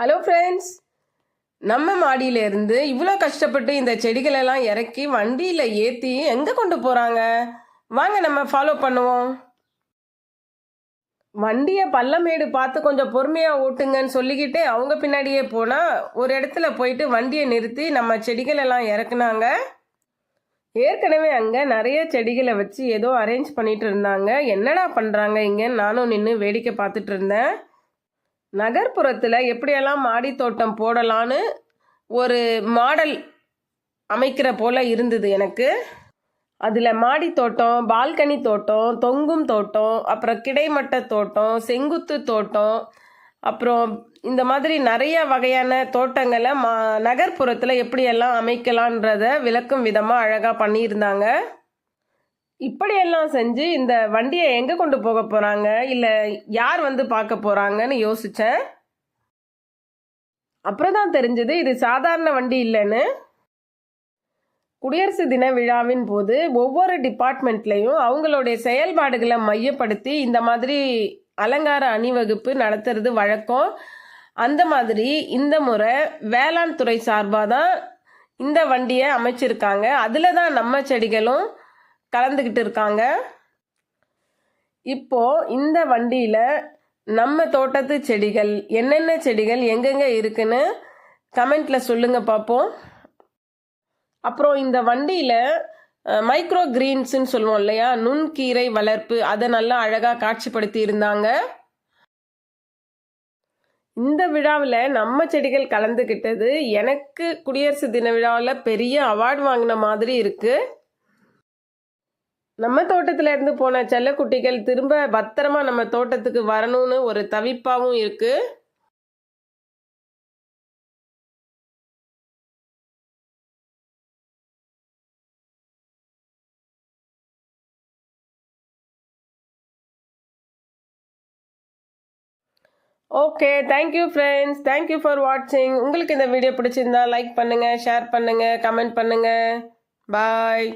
Hello friends, நம்ம மாடியிலேருந்து இவ்வளோ கஷ்டப்பட்டு இந்த செடிகளெல்லாம் இறக்கி வண்டியில் ஏற்றி எங்கே கொண்டு போகிறாங்க? வாங்க நம்ம ஃபாலோ பண்ணுவோம். வண்டியை பள்ளமேடு பார்த்து கொஞ்சம் பொறுமையாக ஓட்டுங்கன்னு சொல்லிக்கிட்டு அவங்க பின்னாடியே போனால் ஒரு இடத்துல போயிட்டு வண்டியை நிறுத்தி நம்ம செடிகளெல்லாம் இறக்குனாங்க. ஏற்கனவே அங்கே நிறைய செடிகளை வச்சு ஏதோ அரேஞ்ச் பண்ணிட்டு இருந்தாங்க. என்னடா பண்ணுறாங்க இங்கன்னு நானும் நின்று வேடிக்கை பார்த்துட்டு இருந்தேன். நகர்ப்புறத்தில் எப்படியெல்லாம் மாடி தோட்டம் போடலான்னு ஒரு மாடல் அமைக்கிற போல் இருந்தது எனக்கு. அதில் மாடி தோட்டம், பால்கனி தோட்டம், தொங்கும் தோட்டம், அப்புறம் கிடைமட்ட தோட்டம், செங்குத்து தோட்டம், அப்புறம் இந்த மாதிரி நிறைய வகையான தோட்டங்களை நகர்ப்புறத்தில் எப்படியெல்லாம் அமைக்கலான்றத விளக்கும் விதமாக அழகாக பண்ணியிருந்தாங்க. இப்படியெல்லாம் செஞ்சு இந்த வண்டியை எங்கே கொண்டு போக போகிறாங்க, இல்லை யார் வந்து பார்க்க போகிறாங்கன்னு யோசித்தேன். அப்புறம் தான் தெரிஞ்சது இது சாதாரண வண்டி இல்லைன்னு. குடியரசு தின விழாவின் போது ஒவ்வொரு டிபார்ட்மெண்ட்லேயும் அவங்களுடைய செயல்பாடுகளை மையப்படுத்தி இந்த மாதிரி அலங்கார அணிவகுப்பு நடத்துறது வழக்கம். அந்த மாதிரி இந்த முறை வேளாண் துறை சார்பாக தான் இந்த வண்டியை அமைச்சிருக்காங்க. அதில் தான் நம்ம செடிகளும் கலந்துக்கிட்டு இருக்காங்க. இப்போ இந்த வண்டியில் நம்ம தோட்டத்து செடிகள் என்னென்ன செடிகள் எங்கெங்கே இருக்குன்னு கமெண்ட்டில் சொல்லுங்க பார்ப்போம். அப்புறம் இந்த வண்டியில் மைக்ரோ கிரீன்ஸ்ன்னு சொல்லுவோம் இல்லையா, நுண்கீரை வளர்ப்பு, அதை நல்லா அழகாக காட்சிப்படுத்தி இருந்தாங்க. இந்த விழாவில் நம்ம செடிகள் கலந்துக்கிட்டது எனக்கு குடியரசு தின விழாவில் பெரிய அவார்டு வாங்கின மாதிரி இருக்குது. நம்ம தோட்டத்துல இருந்து போன செல்லக்குட்டிகள் திரும்ப பத்திரமா நம்ம தோட்டத்துக்கு வரணும்னு ஒரு தவிப்பாவும் இருக்கு. Okay, thank you friends, thank you for வாட்சிங். உங்களுக்கு இந்த வீடியோ பிடிச்சிருந்தா லைக் பண்ணுங்க, ஷேர் பண்ணுங்க, கமெண்ட் பண்ணுங்க. பாய்.